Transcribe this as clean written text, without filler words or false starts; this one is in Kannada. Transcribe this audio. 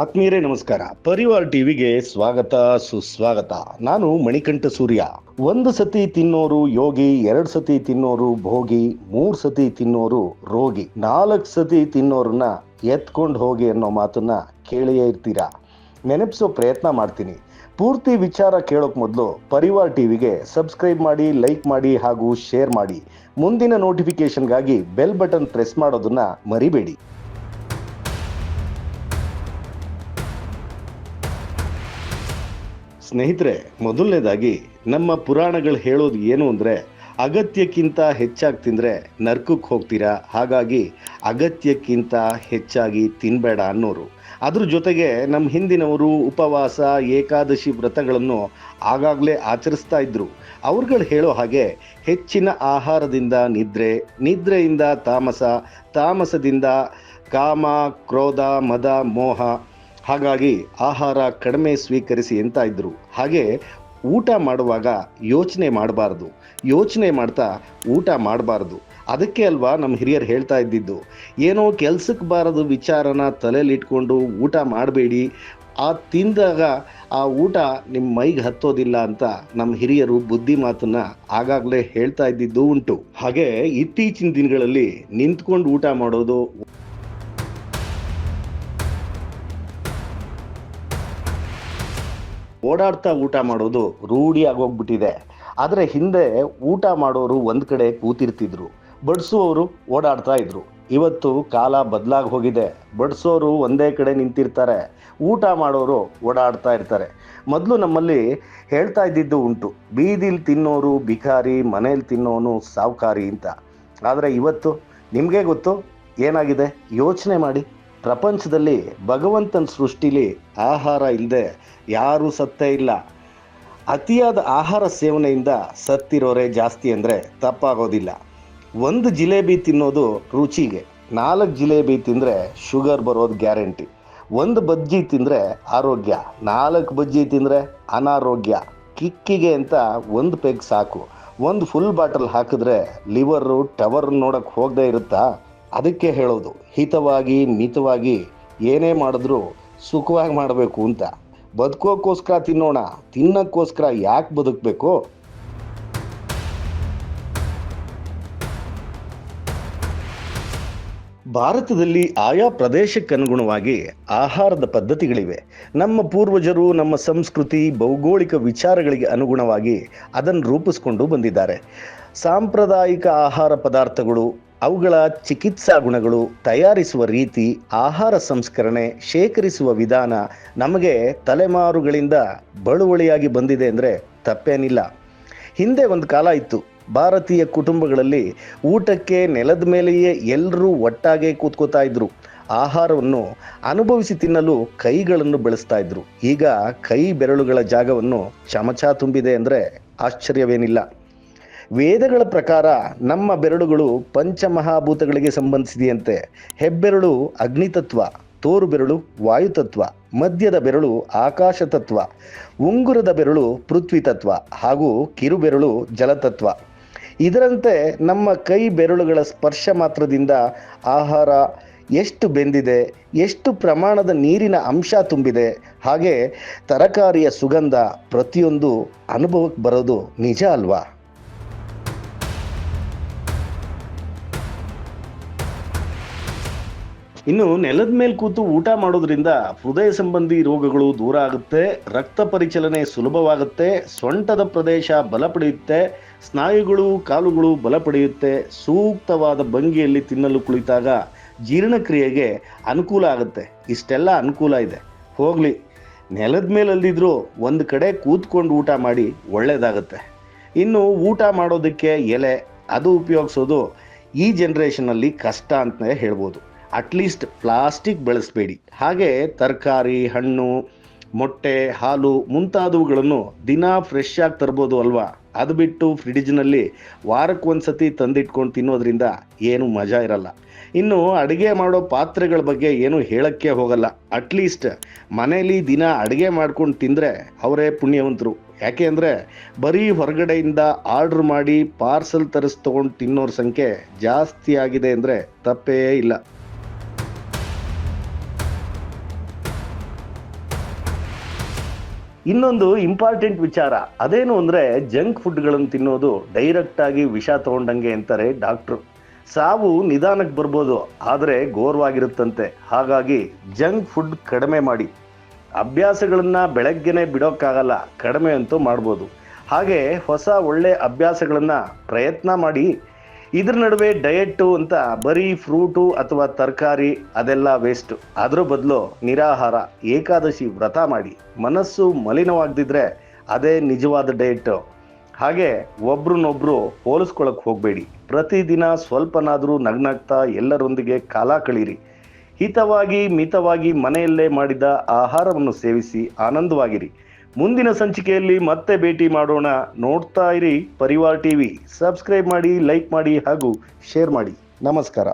ಆತ್ಮೀಯರೇ ನಮಸ್ಕಾರ. ಪರಿವಾರ್ ಟಿವಿಗೆ ಸ್ವಾಗತ ಸುಸ್ವಾಗತ. ನಾನು ಮಣಿಕಂಠ ಸೂರ್ಯ. ಒಂದು ಸತಿ ತಿನ್ನೋರು ಯೋಗಿ, 2 ಸತಿ ತಿನ್ನೋರು ಭೋಗಿ, 3 ಸತಿ ತಿನ್ನೋರು ರೋಗಿ, 4 ಸತಿ ತಿನ್ನೋರನ್ನ ಎತ್ಕೊಂಡು ಹೋಗಿ ಅನ್ನೋ ಮಾತನ್ನ ಕೇಳಿಯೇ ಇರ್ತೀರಾ. ನೆನಪಿಸೋ ಪ್ರಯತ್ನ ಮಾಡ್ತೀನಿ. ಪೂರ್ತಿ ವಿಚಾರ ಕೇಳೋಕ್ ಮೊದಲು ಪರಿವಾರ್ ಟಿವಿಗೆ ಸಬ್ಸ್ಕ್ರೈಬ್ ಮಾಡಿ, ಲೈಕ್ ಮಾಡಿ ಹಾಗೂ ಶೇರ್ ಮಾಡಿ. ಮುಂದಿನ ನೋಟಿಫಿಕೇಶನ್ಗಾಗಿ ಬೆಲ್ ಬಟನ್ ಪ್ರೆಸ್ ಮಾಡೋದನ್ನ ಮರಿಬೇಡಿ. ಸ್ನೇಹಿತರೆ, ಮೊದಲನೇದಾಗಿ ನಮ್ಮ ಪುರಾಣಗಳು ಹೇಳೋದು ಏನು ಅಂದರೆ, ಅಗತ್ಯಕ್ಕಿಂತ ಹೆಚ್ಚಾಗಿ ತಿಂದರೆ ನರ್ಕಕ್ಕೆ ಹೋಗ್ತೀರಾ, ಹಾಗಾಗಿ ಅಗತ್ಯಕ್ಕಿಂತ ಹೆಚ್ಚಾಗಿ ತಿನ್ನಬೇಡ ಅನ್ನೋರು. ಅದ್ರ ಜೊತೆಗೆ ನಮ್ಮ ಹಿಂದಿನವರು ಉಪವಾಸ, ಏಕಾದಶಿ ವ್ರತಗಳನ್ನು ಆಗಾಗಲೇ ಆಚರಿಸ್ತಾ ಇದ್ರು. ಅವ್ರುಗಳು ಹೇಳೋ ಹಾಗೆ ಹೆಚ್ಚಿನ ಆಹಾರದಿಂದ ನಿದ್ರೆ, ನಿದ್ರೆಯಿಂದ ತಾಮಸ, ತಾಮಸದಿಂದ ಕಾಮ, ಕ್ರೋಧ, ಮದ, ಮೋಹ. ಹಾಗಾಗಿ ಆಹಾರ ಕಡಿಮೆ ಸ್ವೀಕರಿಸಿ ಅಂತ ಇದ್ರು. ಹಾಗೆ ಊಟ ಮಾಡುವಾಗ ಯೋಚನೆ ಮಾಡಬಾರ್ದು, ಯೋಚನೆ ಮಾಡ್ತಾ ಊಟ ಮಾಡಬಾರ್ದು. ಅದಕ್ಕೆ ಅಲ್ವಾ ನಮ್ಮ ಹಿರಿಯರು ಹೇಳ್ತಾ ಇದ್ದಿದ್ದು, ಏನೋ ಕೆಲ್ಸಕ್ಕೆ ಬಾರದು ವಿಚಾರನ ತಲೆಯಲ್ಲಿ ಇಟ್ಕೊಂಡು ಊಟ ಮಾಡಬೇಡಿ, ಆ ತಿಂದಾಗ ಆ ಊಟ ನಿಮ್ಮ ಮೈಗೆ ಹತ್ತೋದಿಲ್ಲ ಅಂತ ನಮ್ಮ ಹಿರಿಯರು ಬುದ್ಧಿ ಮಾತನ್ನ ಆಗಾಗಲೇ ಹೇಳ್ತಾ ಇದ್ದಿದ್ದು ಉಂಟು. ಹಾಗೆ ಇತ್ತೀಚಿನ ದಿನಗಳಲ್ಲಿ ನಿಂತ್ಕೊಂಡು ಊಟ ಮಾಡೋದು, ಓಡಾಡ್ತಾ ಊಟ ಮಾಡೋದು ರೂಢಿ ಆಗೋಗ್ಬಿಟ್ಟಿದೆ. ಆದರೆ ಹಿಂದೆ ಊಟ ಮಾಡೋರು ಒಂದು ಕಡೆ ಕೂತಿರ್ತಿದ್ರು, ಬಡಿಸುವವರು ಓಡಾಡ್ತಾ ಇದ್ರು. ಇವತ್ತು ಕಾಲ ಬದಲಾಗಿ ಹೋಗಿದೆ. ಬಡಿಸೋರು ಒಂದೇ ಕಡೆ ನಿಂತಿರ್ತಾರೆ, ಊಟ ಮಾಡೋರು ಓಡಾಡ್ತಾ ಇರ್ತಾರೆ. ಮೊದಲು ನಮ್ಮಲ್ಲಿ ಹೇಳ್ತಾ ಇದ್ದಿದ್ದು ಉಂಟು, ಬೀದಿಲಿ ತಿನ್ನೋರು ಬಿಕಾರಿ, ಮನೇಲಿ ತಿನ್ನೋನು ಸಾವುಕಾರಿ ಅಂತ. ಆದರೆ ಇವತ್ತು ನಿಮಗೆ ಗೊತ್ತು ಏನಾಗಿದೆ? ಯೋಚನೆ ಮಾಡಿ. ಪ್ರಪಂಚದಲ್ಲಿ ಭಗವಂತನ ಸೃಷ್ಟಿಲಿ ಆಹಾರ ಇಲ್ಲದೆ ಯಾರೂ ಸತ್ತೇ ಇಲ್ಲ. ಅತಿಯಾದ ಆಹಾರ ಸೇವನೆಯಿಂದ ಸತ್ತಿರೋರೇ ಜಾಸ್ತಿ ಅಂದರೆ ತಪ್ಪಾಗೋದಿಲ್ಲ. ಒಂದು ಜಿಲೇಬಿ ತಿನ್ನೋದು ರುಚಿಗೆ, 4 ಜಿಲೇಬಿ ತಿಂದರೆ ಶುಗರ್ ಬರೋದು ಗ್ಯಾರಂಟಿ. ಒಂದು ಬಜ್ಜಿ ತಿಂದರೆ ಆರೋಗ್ಯ, 4 ಬಜ್ಜಿ ತಿಂದರೆ ಅನಾರೋಗ್ಯ. ಕಿಕ್ಕಿಗೆ ಅಂತ ಒಂದು ಪೆಗ್ ಸಾಕು, ಒಂದು ಫುಲ್ ಬಾಟಲ್ ಹಾಕಿದ್ರೆ ಲಿವರು ಟವರ್ ನೋಡಕ್ಕೆ ಹೋಗದೆ ಇರುತ್ತಾ? ಅದಕ್ಕೆ ಹೇಳೋದು, ಹಿತವಾಗಿ ಮಿತವಾಗಿ ಏನೇ ಮಾಡಿದ್ರೂ ಸುಖವಾಗಿ ಮಾಡಬೇಕು ಅಂತ. ಬದುಕೋಕ್ಕೋಸ್ಕರ ತಿನ್ನೋಣ, ತಿನ್ನೋಕ್ಕೋಸ್ಕರ ಯಾಕೆ ಬದುಕಬೇಕು? ಭಾರತದಲ್ಲಿ ಆಯಾ ಪ್ರದೇಶಕ್ಕನುಗುಣವಾಗಿ ಆಹಾರದ ಪದ್ಧತಿಗಳಿವೆ. ನಮ್ಮ ಪೂರ್ವಜರು ನಮ್ಮ ಸಂಸ್ಕೃತಿ, ಭೌಗೋಳಿಕ ವಿಚಾರಗಳಿಗೆ ಅನುಗುಣವಾಗಿ ಅದನ್ನು ರೂಪಿಸ್ಕೊಂಡು ಬಂದಿದ್ದಾರೆ. ಸಾಂಪ್ರದಾಯಿಕ ಆಹಾರ ಪದಾರ್ಥಗಳು, ಅವುಗಳ ಚಿಕಿತ್ಸಾ ಗುಣಗಳು, ತಯಾರಿಸುವ ರೀತಿ, ಆಹಾರ ಸಂಸ್ಕರಣೆ, ಶೇಖರಿಸುವ ವಿಧಾನ ನಮಗೆ ತಲೆಮಾರುಗಳಿಂದ ಬಳುವಳಿಯಾಗಿ ಬಂದಿದೆ ಅಂದರೆ ತಪ್ಪೇನಿಲ್ಲ. ಹಿಂದೆ ಒಂದು ಕಾಲ ಇತ್ತು, ಭಾರತೀಯ ಕುಟುಂಬಗಳಲ್ಲಿ ಊಟಕ್ಕೆ ನೆಲದ ಮೇಲೆಯೇ ಎಲ್ಲರೂ ಒಟ್ಟಾಗೆ ಕೂತ್ಕೋತಾ ಇದ್ರು. ಆಹಾರವನ್ನು ಅನುಭವಿಸಿ ತಿನ್ನಲು ಕೈಗಳನ್ನು ಬಳಸ್ತಾ ಇದ್ರು. ಈಗ ಕೈ ಬೆರಳುಗಳ ಜಾಗವನ್ನು ಚಮಚ ತುಂಬಿದೆ ಅಂದರೆ ಆಶ್ಚರ್ಯವೇನಿಲ್ಲ. ವೇದಗಳ ಪ್ರಕಾರ ನಮ್ಮ ಬೆರಳುಗಳು ಪಂಚಮಹಾಭೂತಗಳಿಗೆ ಸಂಬಂಧಿಸಿದೆಯಂತೆ. ಹೆಬ್ಬೆರಳು ಅಗ್ನಿತತ್ವ, ತೋರು ಬೆರಳು ವಾಯುತತ್ವ, ಮಧ್ಯದ ಬೆರಳು ಆಕಾಶ ತತ್ವ, ಉಂಗುರದ ಬೆರಳು ಪೃಥ್ವಿ ತತ್ವ ಹಾಗೂ ಕಿರುಬೆರಳು ಜಲತತ್ವ. ಇದರಂತೆ ನಮ್ಮ ಕೈ ಬೆರಳುಗಳ ಸ್ಪರ್ಶ ಮಾತ್ರದಿಂದ ಆಹಾರ ಎಷ್ಟು ಬೆಂದಿದೆ, ಎಷ್ಟು ಪ್ರಮಾಣದ ನೀರಿನ ಅಂಶ ತುಂಬಿದೆ, ಹಾಗೆ ತರಕಾರಿಯ ಸುಗಂಧ ಪ್ರತಿಯೊಂದು ಅನುಭವಕ್ಕೆ ಬರೋದು ನಿಜ ಅಲ್ವಾ? ಇನ್ನು ನೆಲದ ಮೇಲೆ ಕೂತು ಊಟ ಮಾಡೋದ್ರಿಂದ ಹೃದಯ ಸಂಬಂಧಿ ರೋಗಗಳು ದೂರ ಆಗುತ್ತೆ, ರಕ್ತ ಪರಿಚಲನೆ ಸುಲಭವಾಗುತ್ತೆ, ಸೊಂಟದ ಪ್ರದೇಶ ಬಲ ಪಡೆಯುತ್ತೆ, ಸ್ನಾಯುಗಳು ಕಾಲುಗಳು ಬಲ ಪಡೆಯುತ್ತೆ, ಸೂಕ್ತವಾದ ಭಂಗಿಯಲ್ಲಿ ತಿನ್ನಲು ಕುಳಿತಾಗ ಜೀರ್ಣಕ್ರಿಯೆಗೆ ಅನುಕೂಲ ಆಗುತ್ತೆ. ಇಷ್ಟೆಲ್ಲ ಅನುಕೂಲ ಇದೆ. ಹೋಗಲಿ, ನೆಲದ ಮೇಲಲ್ಲಿದ್ರೂ ಒಂದು ಕಡೆ ಕೂತ್ಕೊಂಡು ಊಟ ಮಾಡಿ ಒಳ್ಳೆಯದಾಗತ್ತೆ. ಇನ್ನು ಊಟ ಮಾಡೋದಕ್ಕೆ ಎಲೆ ಅದು ಉಪಯೋಗಿಸೋದು ಈ ಜನ್ರೇಷನಲ್ಲಿ ಕಷ್ಟ ಅಂತಲೇ ಹೇಳ್ಬೋದು. ಅಟ್ಲೀಸ್ಟ್ ಪ್ಲಾಸ್ಟಿಕ್ ಬಳಸಬೇಡಿ. ಹಾಗೆ ತರಕಾರಿ, ಹಣ್ಣು, ಮೊಟ್ಟೆ, ಹಾಲು ಮುಂತಾದವುಗಳನ್ನು ದಿನ ಫ್ರೆಶ್ ಆಗಿ ತರ್ಬೋದು ಅಲ್ವಾ? ಅದು ಬಿಟ್ಟು ಫ್ರಿಡ್ಜ್ನಲ್ಲಿ ವಾರಕ್ಕೊಂದ್ಸತಿ ತಂದಿಟ್ಕೊಂಡು ತಿನ್ನೋದ್ರಿಂದ ಏನು ಮಜಾ ಇರಲ್ಲ. ಇನ್ನು ಅಡುಗೆ ಮಾಡೋ ಪಾತ್ರೆಗಳ ಬಗ್ಗೆ ಏನು ಹೇಳಕ್ಕೆ ಹೋಗಲ್ಲ. ಅಟ್ಲೀಸ್ಟ್ ಮನೇಲಿ ದಿನ ಅಡುಗೆ ಮಾಡ್ಕೊಂಡು ತಿಂದರೆ ಅವರೇ ಪುಣ್ಯವಂತರು. ಯಾಕೆ ಅಂದರೆ ಬರೀ ಹೊರಗಡೆಯಿಂದ ಆರ್ಡ್ರ್ ಮಾಡಿ ಪಾರ್ಸಲ್ ತರಿಸ್ಕೊಂಡು ತಿನ್ನೋರ ಸಂಖ್ಯೆ ಜಾಸ್ತಿ ಆಗಿದೆ ಅಂದರೆ ತಪ್ಪೇ ಇಲ್ಲ. ಇನ್ನೊಂದು ಇಂಪಾರ್ಟೆಂಟ್ ವಿಚಾರ ಅದೇನು ಅಂದರೆ ಜಂಕ್ ಫುಡ್ಗಳನ್ನು ತಿನ್ನೋದು ಡೈರೆಕ್ಟಾಗಿ ವಿಷ ತಗೊಂಡಂಗೆ ಅಂತಾರೆ ಡಾಕ್ಟ್ರು. ಸಾವು ನಿಧಾನಕ್ಕೆ ಬರ್ಬೋದು, ಆದರೆ ಘೋರವಾಗಿರುತ್ತಂತೆ. ಹಾಗಾಗಿ ಜಂಕ್ ಫುಡ್ ಕಡಿಮೆ ಮಾಡಿ. ಅಭ್ಯಾಸಗಳನ್ನು ಬೆಳಗ್ಗೆನೆ ಬಿಡೋಕ್ಕಾಗಲ್ಲ, ಕಡಿಮೆ ಅಂತೂ ಮಾಡ್ಬೋದು. ಹಾಗೆ ಹೊಸ ಒಳ್ಳೆ ಅಭ್ಯಾಸಗಳನ್ನು ಪ್ರಯತ್ನ ಮಾಡಿ. ಇದ್ರ ನಡುವೆ ಡಯೆಟ್ಟು ಅಂತ ಬರೀ ಫ್ರೂಟು ಅಥವಾ ತರಕಾರಿ ಅದೆಲ್ಲ ವೇಸ್ಟು. ಅದ್ರ ಬದಲು ನಿರಾಹಾರ, ಏಕಾದಶಿ ವ್ರತ ಮಾಡಿ. ಮನಸ್ಸು ಮಲಿನವಾಗದಿದ್ರೆ ಅದೇ ನಿಜವಾದ ಡಯೆಟ್ಟು. ಹಾಗೆ ಒಬ್ರನ್ನೊಬ್ರು ಹೋಲಿಸ್ಕೊಳಕ್ಕೆ ಹೋಗಬೇಡಿ. ಪ್ರತಿದಿನ ಸ್ವಲ್ಪನಾದರೂ ನಗ್ನಗ್ತಾ ಎಲ್ಲರೊಂದಿಗೆ ಕಾಲ ಕಳೀರಿ. ಹಿತವಾಗಿ ಮಿತವಾಗಿ ಮನೆಯಲ್ಲೇ ಮಾಡಿದ ಆಹಾರವನ್ನು ಸೇವಿಸಿ ಆನಂದವಾಗಿರಿ. ಮುಂದಿನ ಸಂಚಿಕೆಯಲ್ಲಿ ಮತ್ತೆ ಭೇಟಿ ಮಾಡೋಣ. ನೋಡ್ತಾ ಇರಿ ಪರಿವಾರ್ ಟಿವಿ. ಸಬ್ಸ್ಕ್ರೈಬ್ ಮಾಡಿ, ಲೈಕ್ ಮಾಡಿ ಹಾಗೂ ಶೇರ್ ಮಾಡಿ. ನಮಸ್ಕಾರ.